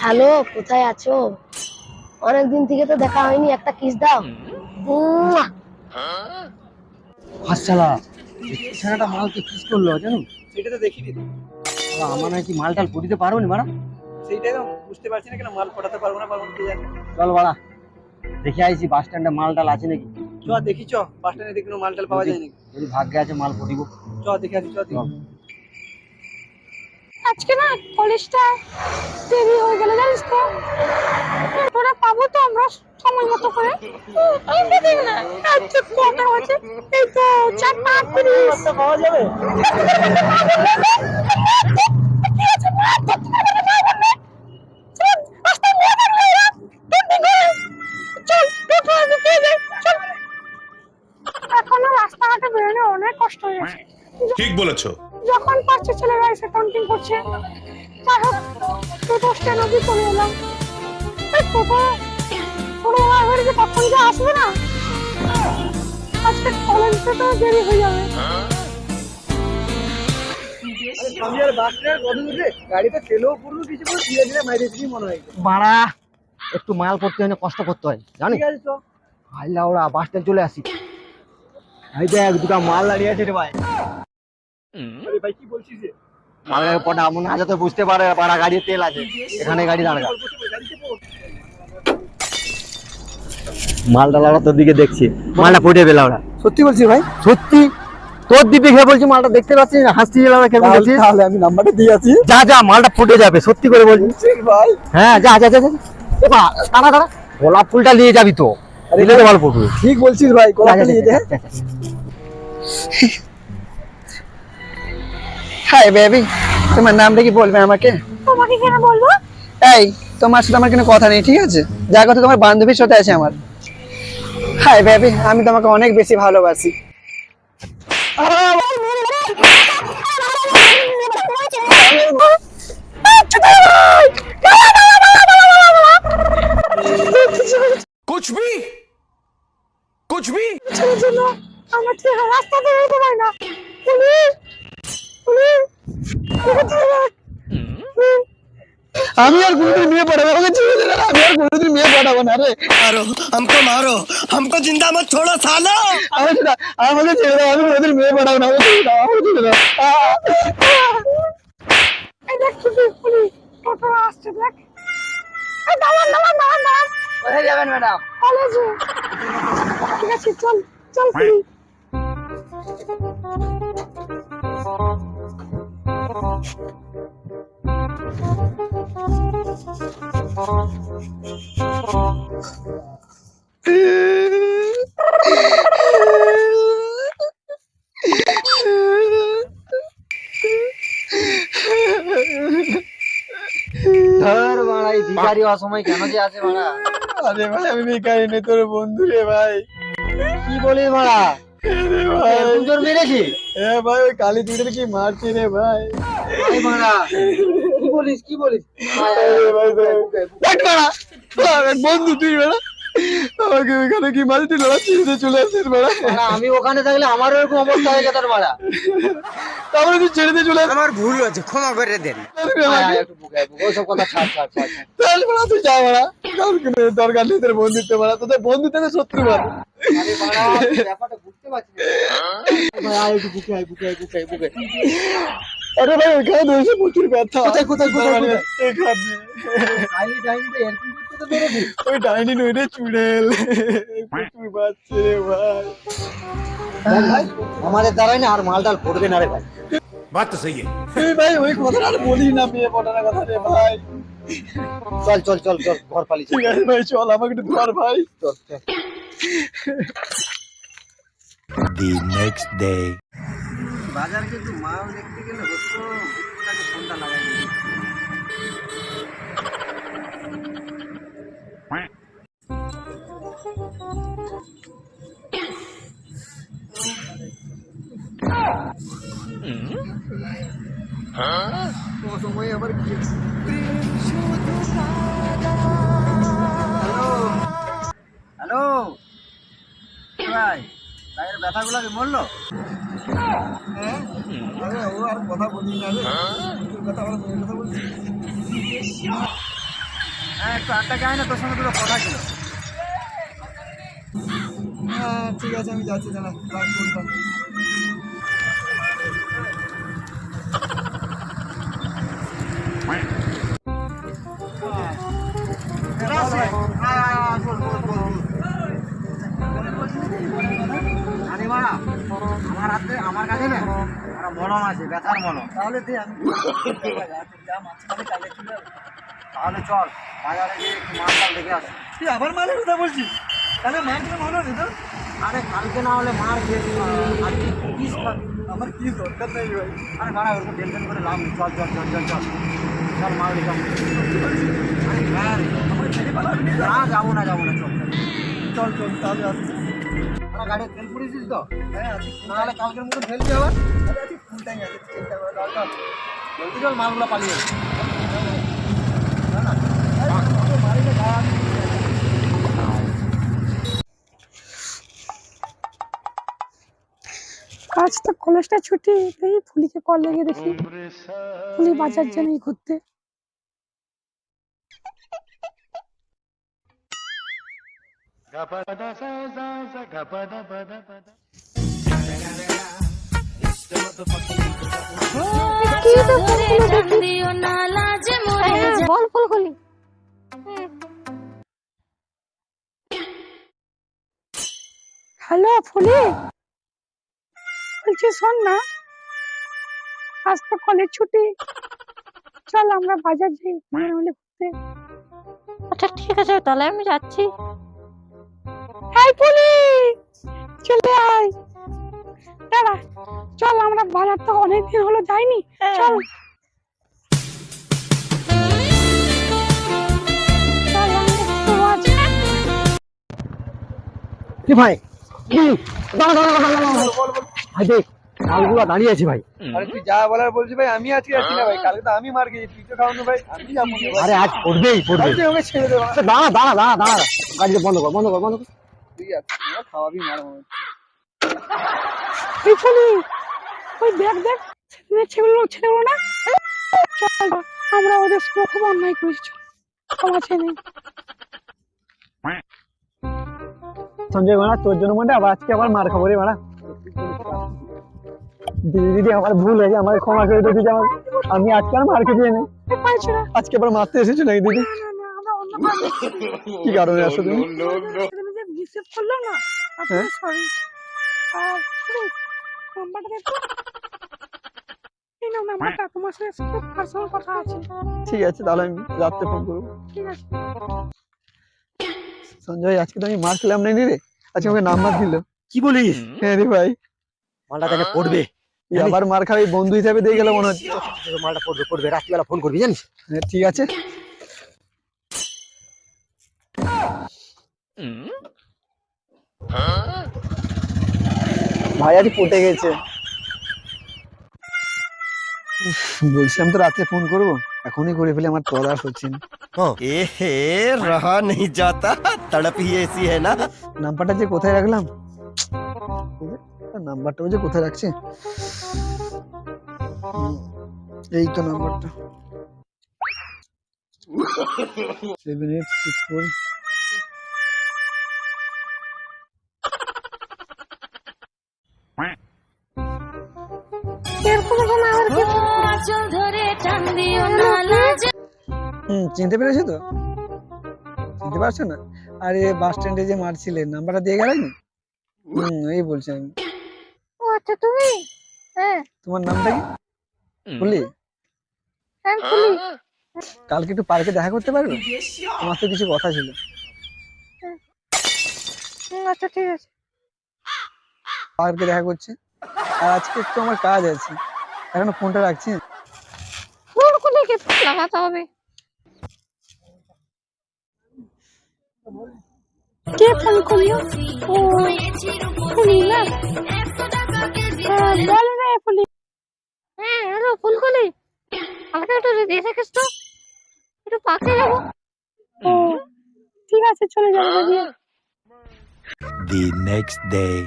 Hello, কোথায় আছো? অনেকদিন থেকে তো দেখা হয়নি, একটা কিস দাও। উম্মুয়া। হাসছালা ছেলেটা মালকে কিস করলো জানো? সেটা তো দেখিনি তো। আমার নাকি মালটাল পটিতে পারো নি মারা। সেইটাই তো বুঝতে পারছি না কেন মাল পটাতে পারবো না কে জানে। চল বাড়া দেখে আইছি বাস স্ট্যান্ডে মালটাল আছে নাকি। চ দেখি চ বাস স্ট্যান্ডে দেখি কোনো মালটাল পাওয়া যায় নাকি। যদি ভাগ্যে আছে মাল পটিব। চ দেখে আসি চ দেখি। আজকে না কলেজটা দেরি হয়ে গেল জানিস তো। তোরা পাবো তো আমরা সময় মতো করে। টাইমটা দেখ না, আজকে কটা হয়েছে? এই তো 4:35 পাওয়া যাবে। কি আছে মা, চল রাস্তায় মেয়ে থাকলে এরা টেন্ডিং করে। চল টোটো ঢুকে যাই, চল। এখনো রাস্তাঘাটে বেরোনো অনেক কষ্ট হয়ে গেছে। ঠিক বলেছো। যখন পারছে ছেলেরা এসে কাউন্টিং করছে। যাই হোক, টোটো স্ট্যান্ড অব্দি চলে এলাম। এই টোটো আমার যে কখন যে আসবে না, আজকে কলেজে তো দেরি হয়ে যাবে। আমি আর বাস স্ট্যান্ড কত দূরে গাড়িতে তেলও পুরো কিছু পুরো ধীরে ধীরে মাইরে দিই মনে হয়। বাড়া একটু মাল পড়তে হয় না, কষ্ট করতে হয় জানি। ঠিক আছে চ। আইলা ওরা বাস স্ট্যান্ড চলে আসি। এই দেখ দুটা মাল দাঁড়িয়ে আছে রে ভাই। আরে ভাই কি বলছিস রে? মালের পটা মনে আছে তো বুঝতে পারে পাড়া গাড়ির তেল আছে এখানে গাড়ি দাঁড়া। মালটা ওরা তোর দিকে দেখছে, মালটা ফুটে পেলা ওরা। সত্যি বলছিস ভাই? সত্যি তোর দিকে খেয়ে বলছি মালটা দেখতে পাচ্ছিস না, হাসছি গেলাম কেমন দেখছিস। তাহলে আমি নাম্বারটা দিয়ে আছি। যা যা মালটা ফুটে যাবে সত্যি করে বলছি। ভাই হ্যাঁ যা যা যা যা। এবার দাঁড়া দাঁড়া, গোলাপ ফুলটা নিয়ে যাবি তো, দিলে তো ভালো ফুটবে। ঠিক বলছিস ভাই, গোলাপটা নিয়ে দে। হাই বেবি, তোমার নামটা কি বলবে আমাকে? তোমাকে কেন বলবো? এই তোমার সাথে আমার কোনো কথা নেই, ঠিক আছে? যা কথা তোমার বান্ধবীর সাথে আছে আমার। হাই বেবি, আমি তোমাকে অনেক বেশি ভালোবাসি। कुछ भी कुछ भी আমার ঠিক রাস্তা বেরোতে পারি না। পুলিশ পুলিশ আমি আর কোনোদিন বিয়ে পড়াবো, আমাকে ছেড়ে দে না, আমি আর কোনোদিন বিয়ে পড়াবো না রে। मारो हमको जिंदा मत छोड़ो सालो। আমাকে ছেড়ে দাও, আমি কোনোদিন বিয়ে পড়াবো না, আমাকে ছেড়ে দাও, আমাকে ছেড়ে দাও। এই দেখ পুলিশ টোটো আসছে, দেখ। এই দাঁড়ান দাঁড়ান দাঁড়ান দাঁড়ান। কোথায় যাবেন ম্যাডাম? কলেজে। ঠিক আছে চল চল পুলিশ। ধর বাড়া এই ভিখারি অসময় কেন যে আছে বাড়া। আরে ভাই আমি ভিখারি নেই, তোর বন্ধু রে ভাই। কি বলিস বাড়া, আরে ভাই এরকম জোর মেরেছি? হ্যাঁ ভাই, ওই কালী তুইদের কি মারছি রে ভাই। আরে বাড়া কি বলিস কি বলিস। আরে ভাই দেখ বাড়া, আরে বন্ধু তুই বাড়া, আমাকে ওইখানে কি মারছি, লড়া চিনতে চলে আসছিস বাড়া। বাড়া, আমি ওখানে থাকলে আমারও এরকম অবস্থা হয়ে যেত বাড়া। তারপরে তুই ছেড়ে দিয়ে চলে আসছিস। আমার ভুল হয়েছে, ক্ষমা করে দেন। একটু বুকাই ওসব কথা ছাড় ছাড় ছাড় ছাড়। তাহলে বাড়া তুই যা বাড়া, কাউকে দরকার নেই তোর বন্ধুত্ব বাড়া, তোদের বন্ধুত্বের শত্রু বাড়া। আরে বাড়া ব্যাপারটা বুঝতে পারছিস না। ভাই আয় একটু বুকে আয় বুকে আয় বুকে আয় বুকে। আরে ভাই ওইখানে ধরেছে প্রচুর ব্যথা। কোথায়, কোথায়, কোথায়, কোথায়? এখানে। আই ডাইনিটা এরকম করতে তো মেরেছি। ওই ডাইনি নই রে, চুড়েল। প্রচুর বাচ্চা রে ভাই। দেখ ভাই আমাদের দ্বারাই না আর মালটাল পড়বে না রে ভাই। बात तो सही है। তুই ভাই ওই কথাটা আর বলিস না, বিয়ে পটানোর কথা রে ভাই। চল চল চল চল ঘর পালি চল। ঠিক আছে ভাই চল, আমাকে একটু ধর ভাই। চল, চল। The next day. বাজার কিন্তু মাল দেখতে গেলে হতো বুকটাকে ঠান্ডা লাগাই দিই। সময় আবার কি? হ্যালো হ্যালো ভাই, গায়ের ব্যথাগুলো কি মরলো? হ্যাঁ আরে ও আর কথা বলি না রে, কথা বলছি। হ্যাঁ একটু আড্ডা যায় না, তোর সঙ্গে দুটো কথা ছিল। হ্যাঁ ঠিক আছে, আমি যাচ্ছি, দাঁড়া আমার হাতে আমার কাছে না একটা মলম আছে, ব্যথার মলম। তাহলে দে, আমি তাহলে চল বাজারে গিয়ে একটু মাল টাল দেখে আসি। তুই আবার মালের কথা বলছিস? তাহলে মার কিনে ভালো নেই তো? আরে কালকে না হলে মার খেয়েছি, আজকে পিস খাবি। আমার কি দরকার নেই ভাই। আরে দাঁড়া, ওরকম টেনশন করে লাভ নেই, চল চল চল চল চল চল মাল দেখে আসি। আরে হ্যাঁ রে, না যাবো না চল চল চল তাহলে আসছি। আমরা গাড়ি তেল পুড়েছিস তো? হ্যাঁ আছি, নাহলে কালকের মতো ফেলবি আবার। আছি ফুল টাইম আছে, চিন্তা করে চল চল। জলদি চল, মালগুলো পালিয়ে যাবে। আজ তো কলেজটা ছুটি, এই ফুলিকে কল লেগে দেখি, ফুলি বাজার জানি ঘুরতে। বল ফুলকলি। হ্যালো ফুলি, বলছি শোন না, আজ তো কলেজ ছুটি, চল আমরা বাজার যাই দুজনে মিলে ঘুরতে। আচ্ছা ঠিক আছে, তাহলে আমি যাচ্ছি। এই ফুলি, চলে আয়। দাঁড়া, চল আমরা বাজার তো অনেকদিন হলো যাইনি, চল। চল আমরা একটু বাজার। কি ভাই, ভাই দেখ মালগুলো দাঁড়িয়ে আছে ভাই। আরে তুই যা বলার বলছি ভাই, আমি আজকে যাচ্ছি না ভাই, কালকে তো আমি মার খেয়েছি, তুই তো খাওয়ানো ভাই, আমি যাবো না ভাই। আরে আজ করবেই করবে। তুই ওকে ছেড়ে দে ভাই। দাঁড়া দাঁড়া দাঁড়া দাঁড়া, গাড়িটা বন্ধ কর বন্ধ কর বন্ধ কর। তুই আজকে খাওয়াবি মার মনে হচ্ছে। এই ফুলি, ওই দেখ দেখ, ছেলেগুলো না, চল আমরা ওদের সঙ্গে খুব অন্যায় করেছি, ক্ষমা চেয়ে নেই। সঞ্জয় মারা, তোর জন্য মনে আবার আজকে আবার মার খাবো রে মারা। দিদি দিদি আমার ভুল হয়েছে, আমার ক্ষমা করে দে দিদি, আমি আজকে আর মার খেতে নেই, পাইছি না, আজকে আবার মারতে এসেছো নাকি দিদি? আমরা অন্য কাজ কি কারণে আসো তুমি? তুমি যে রিসিভ করলো না, হ্যাঁ? সরি। আর নাম্বারটা দেখো, এই নাও নাম্বারটা, তোমার সাথে খুব পার্সোনাল কথা আছে। ঠিক আছে, তাহলে আমি রাত্রে ফোন করবো। ঠিক আছে। সঞ্জয় আজকে তো আমি মার খেলাম না রে, আজকে আমাকে নাম্বার দিল। কি বলিস? হ্যাঁ রে ভাই, মালটা তাকে পড়বে, তুই আবার মার খাবি, বন্ধু হিসাবে দিয়ে গেল মনে হচ্ছে। মালটা পড়বে পড়বে, রাত্রিবেলা ফোন করবি জানিস। হ্যাঁ, ঠিক আছে। ভাই আজ পটে গেছে। উফ, বলছিলাম তো রাতে ফোন করবো, এখনই করে ফেলে, আমার তদাস হচ্ছে না। एहे रहा नहीं जाता, तड़प ही ऐसी है ना। নাম্বারটা যে কোথায় রাখলাম, নাম্বারটা যে কোথায় রাখছে, এই তো নাম্বারটা 7864। এরকম এখন আর কি চিনতে পেরেছো তো? চিনতে পারছো না? আরে বাস স্ট্যান্ডে যে মারছিলে, নাম্বারটা দিয়ে গেলেন। এই বলছি আমি। ও আচ্ছা, তুমি? হ্যাঁ, তোমার নামটা কি? বলি, হ্যাঁ ফুলি। কালকে একটু পার্কে দেখা করতে পারবে? তোমার তো কিছু কথা ছিল। আচ্ছা ঠিক আছে। পার্কে দেখা করছে, আর আজকে একটু আমার কাজ আছে, এখনো ফোনটা রাখছি। ফুলকলিকে লাগাতে হবে। কে ফোন করলো? ও ফুলি না? বল রে ফুলি। হ্যাঁ হ্যালো ফুলকলি, আমাকে একটু দিয়ে থাকিস তো, একটু পার্কে যাবো। ও ঠিক আছে, চলে যাবো দিয়ে। The next day.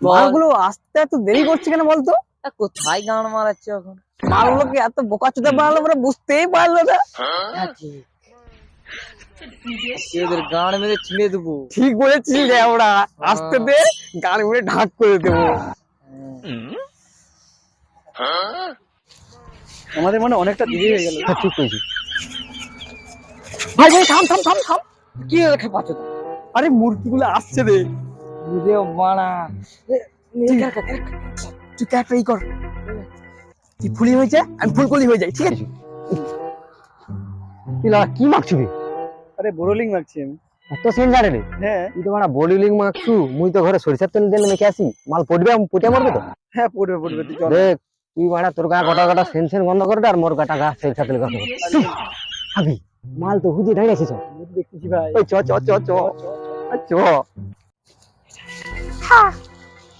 মালগুলো আসতে এত দেরি করছে কেন বলতো? কোথায় গান মারাচ্ছে এখন? মালগুলোকে এত বোকাচোদা বানালো, আমরা বুঝতেই পারলো না। হ্যাঁ, ঠিক। এদের গান মেরে ছিঁড়ে দেবো। ঠিক বলেছিস রে ওরা, আসতে দে, গান মেরে ঢাক করে দেবো। আমাদের মনে অনেকটা দেরি হয়ে গেল। ঠিক করেছিস। ভাই ভাই থাম থাম থাম থাম, কি রেখে পাচ্ছ? আরে মূর্তিগুলো আসছে রে। বুঝে বানা তুই একটা ই কর, তুই ফুলি হয়ে যায় আমি ফুলকলি হয়ে যাই, ঠিক আছে? কি মাখছিবি? আরে বোরোলিং মারছি আমি। এত সেন জানে রে? হ্যাঁ তুই তো মানে বোলিং মাখছু, মুই তো ঘরে সরিষার তেল দিলে মেখে আসি, মাল পড়বে পটে মরবে তো। হ্যাঁ, পড়বে পড়বে, তুই চল। দেখ তুই মানে তোর গা গোটা গোটা সেন সেন বন্ধ করে দে, আর মোর গাটা গা সরিষার তেল গাছে আবি মাল তো হুজি ঢাই রাখিস। দেখতেছি ভাই। ওই চ চ চ চ চ। হ্যাঁ,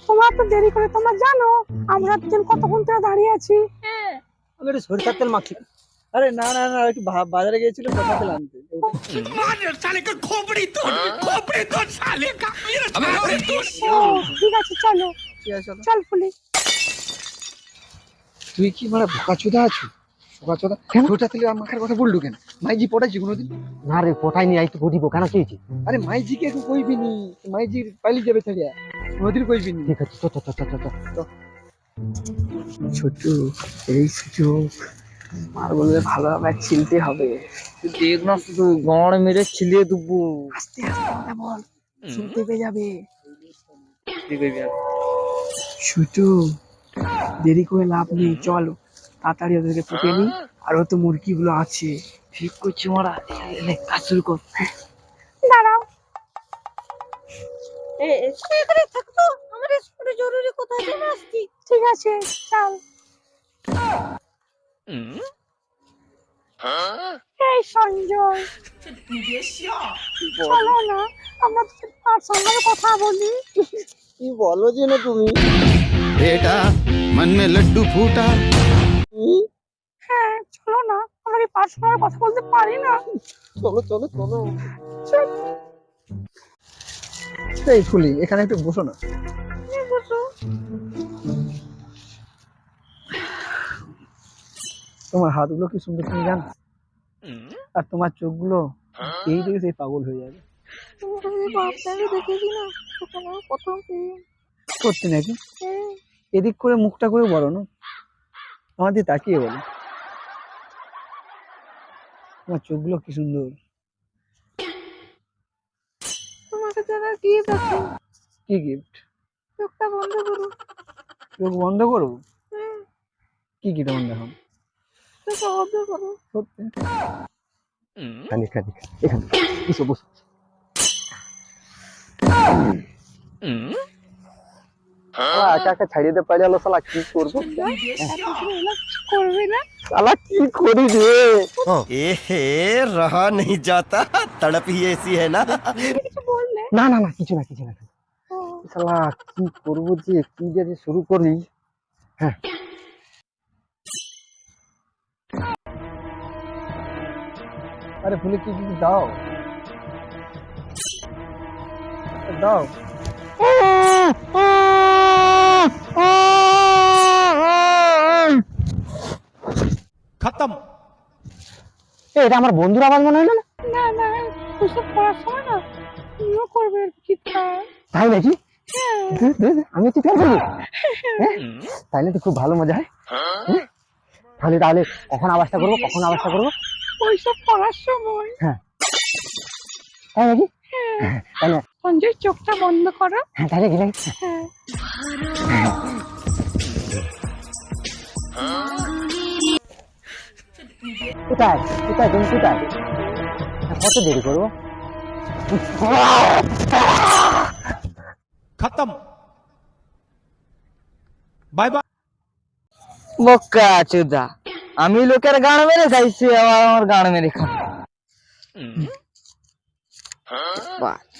তোমরা তো দেরি করে, তোমরা জানো আমরা দুজন কতক্ষণ ধরে দাঁড়িয়ে আছি। আমি একটু সরিষার তেল মাখছি। আরে না না না, একটু বাজারে গিয়েছিল সরিষার তেল আনতে। ও ঠিক আছে, চলো ঠিক আছে, চলো। চল ফুলি। তুই কি মানে বোকাচোদা আছো? বোকাচোদা সরিষার তেল আর মাখার কথা বললু কেন? মাইজি পটাইছি কোনোদিন? না রে কোথায় নিয়ে আই তো পড়িব কেন কি হয়েছে? আরে মাইজিকে একটু কইবি নি, মাইজির পাইলি যাবে ছাড়িয়া, নদীর কইবি নি। ঠিক আছে চ চ চ চ চ চ। ছোট এই সুযোগ মার্বলে ভালোভাবে ছিলতে হবে। দেখ না শুধু গান মেরে ছিলিয়ে দেবো। আস্তে আস্তে কথা বল, শুনতে পেয়ে যাবে। ছোট দেরি করে লাভ নেই, চল তাড়াতাড়ি ওদেরকে ফুটে নি। আরো তো মুরগিগুলো আছে। ঠিক করছি মারা, কাজ শুরু কর। দাঁড়াও, এখানে থাকতো, আমার স্কুলে জরুরি কথা জেনে আসছি। ঠিক আছে, চল। এই সঞ্জয়, চলো না আমরা তার সঙ্গে কথা বলি। কি বলো যে না তুমি? बेटा मन में लड्डू फूटा। হ্যাঁ চলো না, আমরা কি পার্সোনাল কথা বলতে পারি না? চলো চলো চলো। চল। এই ফুলি, এখানে একটু বসো না। বসো। তোমার হাতগুলো কি সুন্দর তুমি জানো? আর তোমার চোখগুলো এই দেখে সেই পাগল হয়ে যাবে। বাপটাকে দেখেছি না, তখন আমার প্রথম সত্যি নাকি? এদিক করে মুখটা করে বলো না, আমার দিয়ে তাকিয়ে বলো। তোমার চোখগুলো কি সুন্দর। তোমাকে যারা গিফট আছে, কি গিফট? চোখটা বন্ধ করো। চোখ বন্ধ করবো? কি গিফট আমার দেখাম? চোখটা বন্ধ করো। সত্যি? খালি খালি এখানে বসো বসো। একা একা ছাড়িয়ে দে পারি আলো, শালা কি করবো? করবে না? শালা কি করি রে? এহে রহা नहीं जाता, तड़प ही ऐसी है ना। কিছু বললে? না না না কিছু না কিছু না। শালা কি করবো যে, কি যে শুরু করি। হ্যাঁ আরে ফুলে কি কি দাও দাও। खत्म। এটা আমার বন্ধুর আওয়াজ মনে হলো না? না না, ওইসব করার সময় না তুমিও করবে চিৎকার। তাই নাকি? হ্যাঁ। দে, দে, দে, আমি চিৎকার করবো? হ্যাঁ? তাইলে তো খুব ভালো মজা হয়। হ্যাঁ? তাহলে তাহলে কখন আওয়াজটা করবো, কখন আওয়াজটা করবো? ওইসব করার সময়। হ্যাঁ তাই নাকি? হ্যাঁ। তাহলে সঞ্জয় চোখটা বন্ধ করো। হ্যাঁ তাহলে কি লাগে? হ্যাঁ। কোথায় কোথায় তুমি কোথায়? কত দেরি করবো? खत्म। Bye bye. বক্কা চোদা, আমি লোকের গান মেরে খাইছি, আবার আমার গান মেরে খা। বাস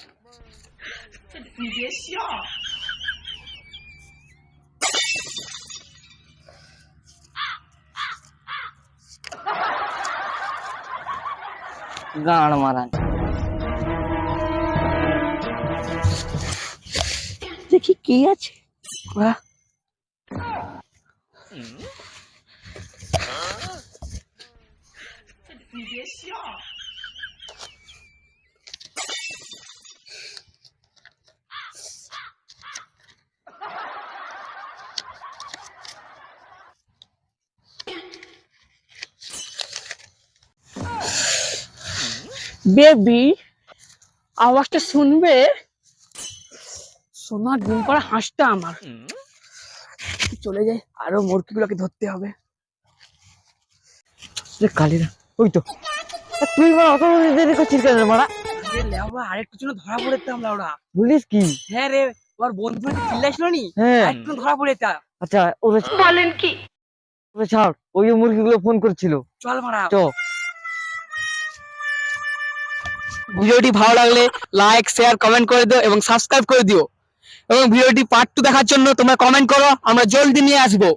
গান মারান। দেখি কি আছে। বাহ, বেবি আওয়াজটা শুনবে? সোনার ডিম করা হাঁসটা আমার। চলে যাই, আরো মুরগিগুলোকে ধরতে হবে। কালিরা ওই তো তুই মা অত দেরি করছিস কেন রে মারা? আরে লেওড়া, আরেকটু জন্য ধরা পড়েছে আমরা ওরা। বলিস কি? হ্যাঁ রে, ওর বন্ধু চিল্লাইছিল নি, হ্যাঁ একটু ধরা পড়েছে। আচ্ছা ওরে বলেন কি? ওরে ছাড়, ওই মুরগিগুলো ফোন করছিল। চল মারা। চ। ভিডিওটি ভালো লাগলে লাইক শেয়ার কমেন্ট করে দিও এবং সাবস্ক্রাইব করে দিও, এবং ভিডিওটি পার্ট 2 দেখার জন্য তোমরা কমেন্ট করো, আমরা জলদি নিয়ে আসবো।